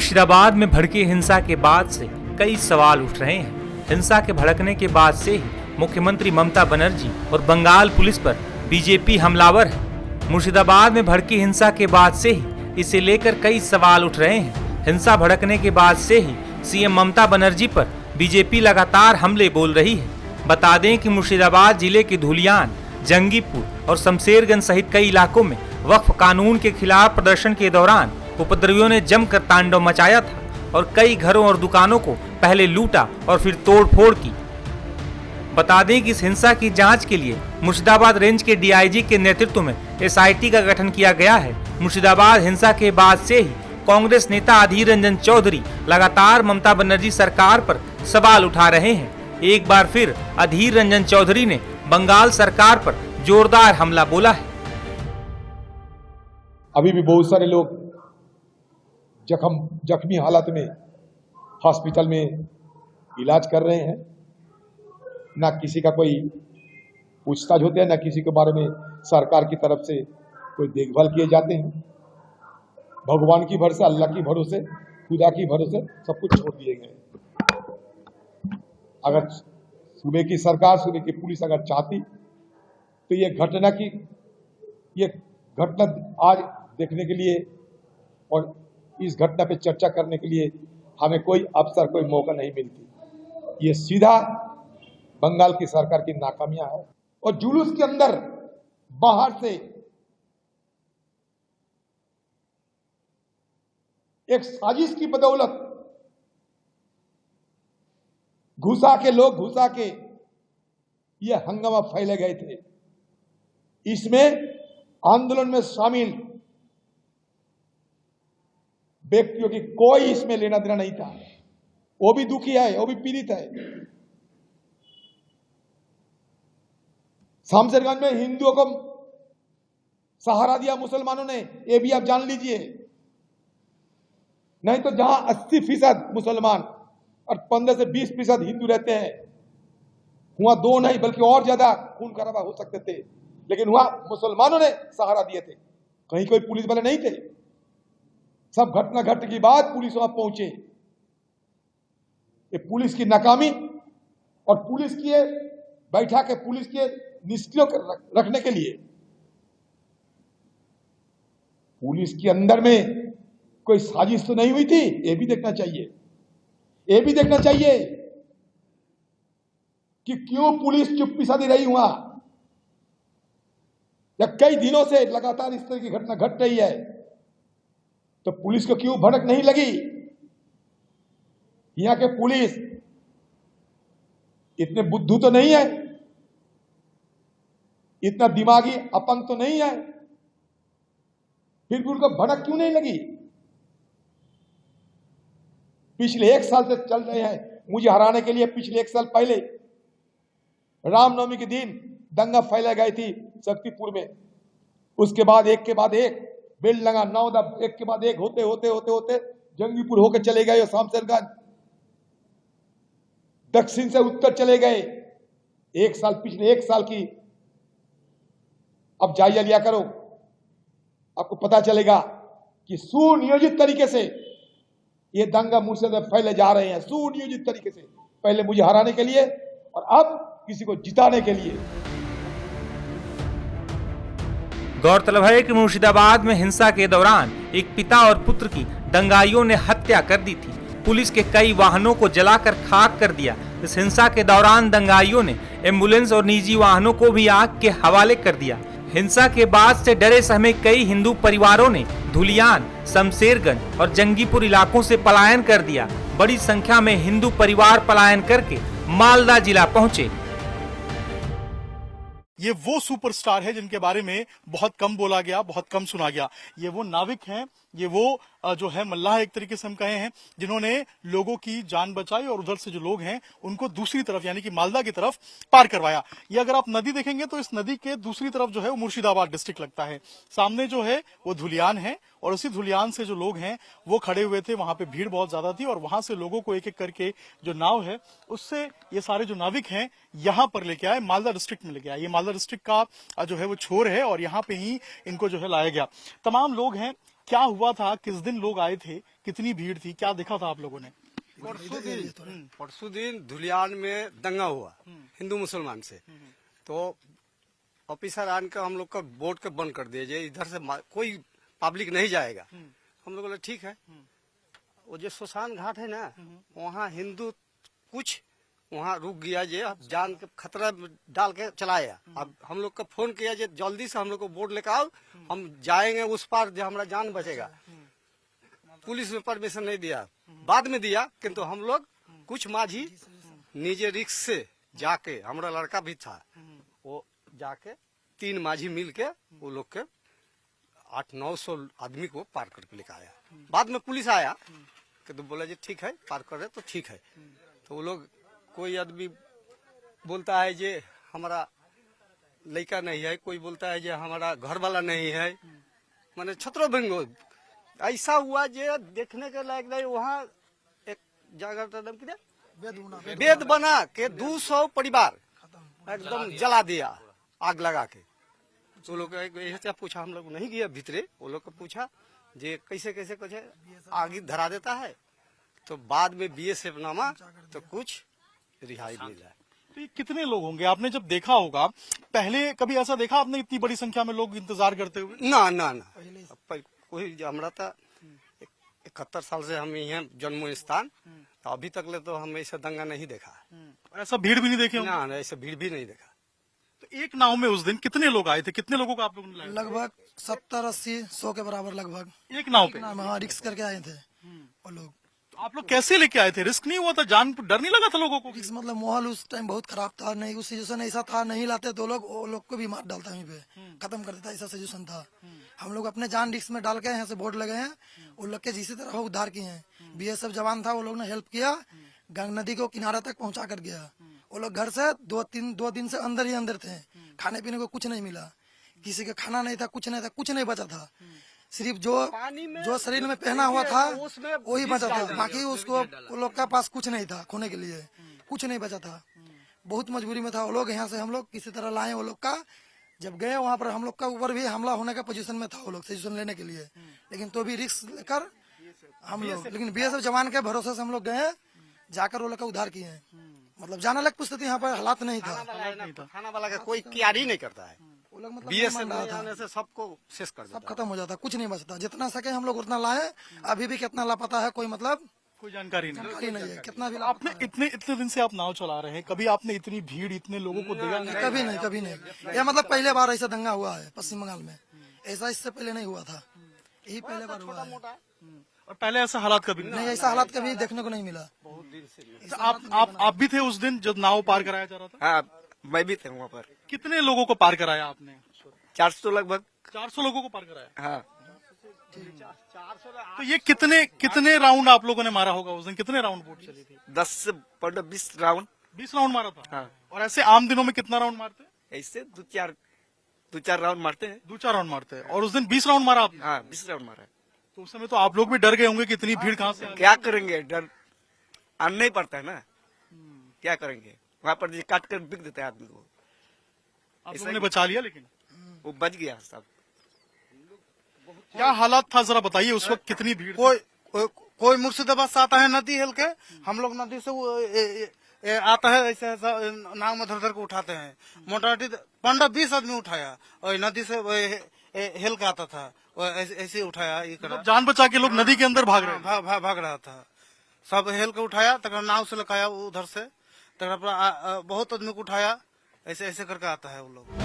मुर्शिदाबाद में भड़की हिंसा के बाद से कई सवाल उठ रहे हैं। हिंसा के भड़कने के बाद से ही मुख्यमंत्री ममता बनर्जी और बंगाल पुलिस पर बीजेपी हमलावर है। मुर्शिदाबाद में भड़की हिंसा के बाद से ही इसे लेकर कई सवाल उठ रहे हैं। हिंसा भड़कने के बाद से ही सीएम ममता बनर्जी पर बीजेपी लगातार हमले बोल रही है। बता दें कि मुर्शिदाबाद जिले के धुलियान, जंगीपुर और शमशेरगंज सहित कई इलाकों में वक्फ कानून के खिलाफ प्रदर्शन के दौरान उपद्रवियों ने जमकर तांडव मचाया था और कई घरों और दुकानों को पहले लूटा और फिर तोड़फोड़ की। बता दें कि इस हिंसा की जांच के लिए मुर्शिदाबाद रेंज के डीआईजी के नेतृत्व में एसआईटी का गठन किया गया है। मुर्शिदाबाद हिंसा के बाद से ही कांग्रेस नेता अधीर रंजन चौधरी लगातार ममता बनर्जी सरकार पर सवाल उठा रहे हैं। एक बार फिर अधीर रंजन चौधरी ने बंगाल सरकार पर जोरदार हमला बोला है। अभी भी बहुत सारे लोग जख्मी हालत में हॉस्पिटल में इलाज कर रहे हैं। ना किसी का कोई पूछताछ होती है, ना किसी के बारे में सरकार की तरफ से कोई देखभाल किए जाते हैं। भगवान की भरोसे, अल्लाह की भरोसे, खुदा की भरोसे सब कुछ छोड़ दिए गए। अगर सूबे की सरकार, सूबे की पुलिस अगर चाहती तो ये घटना आज देखने के लिए और इस घटना पे चर्चा करने के लिए हमें कोई अवसर, कोई मौका नहीं मिलती। ये सीधा बंगाल की सरकार की नाकामियां है। और जुलूस के अंदर बाहर से एक साजिश की बदौलत घुसा के ये हंगामा फैले गए थे। इसमें आंदोलन में शामिल व्यक्तियों की कोई इसमें लेना देना नहीं था। वो भी दुखी है, वो भी पीड़ित है। शमशेरगंज में हिंदुओं को सहारा दिया मुसलमानों ने, ये भी आप जान लीजिए। नहीं तो जहां 80% मुसलमान और 15 से 20% हिंदू रहते हैं, वहां दो नहीं बल्कि और ज्यादा खून खराबा हो सकते थे। लेकिन वहां मुसलमानों ने सहारा दिए थे, कहीं कोई पुलिस वाले नहीं थे। सब घटना घटने के बाद पुलिस वहां पहुंचे। ये पुलिस की नाकामी और पुलिस की बैठा के पुलिस के निष्क्रिय रखने के लिए पुलिस के अंदर में कोई साजिश तो नहीं हुई थी, ये भी देखना चाहिए। ये भी देखना चाहिए कि क्यों पुलिस चुप्पी साधी रही हुआ। या कई दिनों से लगातार इस तरह की घटना घट रही है, तो पुलिस को क्यों भड़क नहीं लगी। यहां के पुलिस इतने बुद्धू तो नहीं है, इतना दिमागी अपंग तो नहीं है, फिर भी उनको भड़क क्यों नहीं लगी। पिछले 1 साल से चल रहे हैं मुझे हराने के लिए। पिछले 1 साल पहले रामनवमी के दिन दंगा फैला गई थी शक्तिपुर में। उसके बाद एक के बाद एक बेलडंगा, नौदा, एक के बाद एक होते होते होते होते जंगीपुर होकर चले गए, शमशेरगंज, दक्षिण से उत्तर चले गए। 1 साल, पिछले 1 साल की अब जायजा लिया करो, आपको पता चलेगा कि सुनियोजित तरीके से ये दंगा मुर्शिदाबाद फैले जा रहे हैं। सुनियोजित तरीके से, पहले मुझे हराने के लिए और अब किसी को जिताने के लिए। गौरतलब है कि मुर्शिदाबाद में हिंसा के दौरान एक पिता और पुत्र की दंगाइयों ने हत्या कर दी थी। पुलिस के कई वाहनों को जलाकर खाक कर दिया। इस हिंसा के दौरान दंगाइयों ने एम्बुलेंस और निजी वाहनों को भी आग के हवाले कर दिया। हिंसा के बाद से डरे सहमे कई हिंदू परिवारों ने धुलियान, शमशेरगंज और जंगीपुर इलाकों से पलायन कर दिया। बड़ी संख्या में हिंदू परिवार पलायन करके मालदा जिला पहुंचे। ये वो सुपरस्टार है जिनके बारे में बहुत कम बोला गया, बहुत कम सुना गया। ये वो नाविक हैं, ये वो जो है मल्लाह एक तरीके से हम कहे हैं, जिन्होंने लोगों की जान बचाई और उधर से जो लोग हैं उनको दूसरी तरफ यानी कि मालदा की तरफ पार करवाया। ये अगर आप नदी देखेंगे तो इस नदी के दूसरी तरफ जो है वो मुर्शिदाबाद डिस्ट्रिक्ट लगता है। सामने जो है वो धुलियान है और उसी धुलियान से जो लोग हैं वो खड़े हुए थे। वहां पे भीड़ बहुत ज्यादा थी और वहां से लोगों को एक एक करके जो नाव है उससे ये सारे जो नाविक हैं यहाँ पर लेके आए, मालदा डिस्ट्रिक्ट में लेके आए। ये मालदा डिस्ट्रिक्ट का जो है वो छोर है और यहाँ पे ही इनको जो है लाया गया। तमाम लोग हैं क्या हुआ था, किस दिन लोग आए थे, कितनी भीड़ थी, क्या देखा था आप लोगों ने? परसों दिन धुलियान में दंगा हुआ हिंदू मुसलमान से, तो ऑफिसर आन के हम लोग का बोर्ड के बंद कर दिए, इधर से कोई पब्लिक नहीं जाएगा। हम लोग बोले ठीक है। वो जो शमशान घाट है ना, वहाँ हिंदू कुछ वहाँ रुक गया, जे जान के खतरा डाल के चलाया। अब हम लोग का फोन किया, जे जल्दी से हम लोग को बोर्ड लेकर आओ, हम जाएंगे उस पार, जो हमारा जान बचेगा। पुलिस में परमिशन नहीं दिया, बाद में दिया, किंतु हम लोग कुछ माझी निजे रिक्स से जाके, हमारा लड़का भी था, वो जाके 3 माझी मिल के वो लोग के 800-900 आदमी को पार करके लेकर आया। बाद में पुलिस आया कि तो बोला जी ठीक है, पार कर रहे तो ठीक है। तो वो लोग, कोई आदमी बोलता है जे हमारा लड़का नहीं है, कोई बोलता है जे हमारा घर वाला नहीं है, माने छत्रो भंगो ऐसा हुआ जे देखने के लायक नहीं। वहाँ एक जगह वेद बना के 200 परिवार एकदम जला दिया, आग लगा के। तो लोग ऐसे पूछा, हम लोग नहीं गया भीतरे, वो लोग को पूछा जे कैसे कैसे कुछ आग धरा देता है। तो बाद में BSF नामा तो कुछ रिहाई मिला। तो ये कितने लोग होंगे, आपने जब देखा होगा, पहले कभी ऐसा देखा आपने इतनी बड़ी संख्या में लोग इंतजार करते हुए? ना ना ना, कोई हमारा था 71 साल से हम यहाँ जन्म स्थान, तो अभी तक ले तो हम ऐसा दंगा नहीं देखा। ऐसा भीड़ भी नहीं देखे होंगे? ना, ऐसा भीड़ भी नहीं देखा। तो एक नाव में उस दिन कितने लोग आए थे, कितने लोगों को आप लोगों ने लाया? लगभग 70-80-100 के बराबर लगभग। एक नाव पे? हाँ, रिक्स करके आए थे वो लोग। तो आप लोग कैसे लेके आए थे? रिस्क नहीं हुआ था? जान डर नहीं लगा था लोगों को? रिक्स मतलब माहौल उस टाइम बहुत खराब था, नहीं उस सिचुएशन ऐसा था, नहीं लाते तो वो लोग को भी मार डालता वहीं पे, खत्म कर देता, ऐसा सिचुएशन था। हम लोग अपने जान रिक्स में डाल के यहाँ से बोर्ड लगे हैं, उन लोग के जिसी तरह उद्धार किए हैं। BSF जवान था, वो लोग ने हेल्प किया, गंगा नदी को किनारे तक पहुंचा कर गया। वो लोग घर से 2 दिन से अंदर ही अंदर थे, खाने पीने को कुछ नहीं मिला, किसी का खाना नहीं था, कुछ नहीं था, कुछ नहीं बचा था, सिर्फ जो शरीर में पहना हुआ था वही बचा था, बाकी उसको वो लोग का पास कुछ नहीं था, खोने के लिए कुछ नहीं बचा था। बहुत मजबूरी में था वो लोग। यहाँ से हम लोग किसी तरह लाए वो लोग का, जब गए वहाँ पर हम लोग का ऊपर भी हमला होने का पोजीशन में था वो लोग, सिचुएशन लेने के लिए, लेकिन तो भी रिस्क लेकर हम लोग, लेकिन BSF जवान के भरोसे से हम लोग गए, जाकर वो लोग का उद्धार किए हैं। मतलब जाने लायक परिस्थिति यहाँ पर हालात नहीं था, खाना वाला का कोई क्यार ही नहीं करता है। वो लोग मतलब BSF आने से सबको शेष कर देता सब खत्म हो जाता, कुछ नहीं बचता। जितना सके हम लोग उतना लाए, अभी भी कितना लापता है कोई मतलब कोई जानकारी नहीं है, कितना भी आपने इतने दिन से आप नाव चला रहे हैं, कभी आपने इतनी भीड़, इतने लोगों को देखा? कभी नहीं। यह मतलब पहले बार ऐसा दंगा हुआ है पश्चिम बंगाल में, ऐसा इससे पहले नहीं हुआ था, यही पहले बार हुआ है। और पहले ऐसा हालात कभी नहीं, ऐसा हालात कभी देखने को नहीं मिला। तो आप भी थे उस दिन जब नाव पार कराया जा रहा था? हाँ, मैं भी था वहाँ पर। कितने लोगों को पार कराया आपने? 400 लगभग। 400 लोगों को पार कराया? हाँ। तो ये कितने राउंड आप लोगों ने मारा होगा उस दिन? कितने राउंड बोट चली थी? 10 से 20 राउंड। 20 राउंड मारा था? हाँ। और ऐसे आम दिनों में कितना राउंड मारते? ऐसे 2-4 राउंड मारते हैं। 2-4 राउंड मारते हैं। और उस दिन 20 राउंड मारा आपने? हाँ, 20 राउंड मारा। तो उस समय तो आप लोग भी डर गए होंगे कि इतनी भीड़ कहाँ से? क्या करेंगे, डर आना ही पड़ता है ना, क्या करेंगे। वहाँ पर काट कर बिक देते हैं आदमी को। आप लोगों ने बचा लिया, लेकिन वो बच गया सब। क्या हालात था जरा बताइए उस वक्त, कितनी भीड़? कोई मुर्शिदाबाद से आता है नदी हेल के, हम लोग नदी से आता है, ऐसे नाव में धर के उठाते हैं। मोटामोटी 15-20 आदमी उठाया, और नदी से हेल के आता था, ऐसे उठाया। ये जान बचा के लोग नदी के अंदर भाग रहे भाग रहा था, सब हेल के उठाया, तक नाव से लगाया उधर से, तक बहुत आदमी को उठाया, ऐसे करके आता है वो लोग।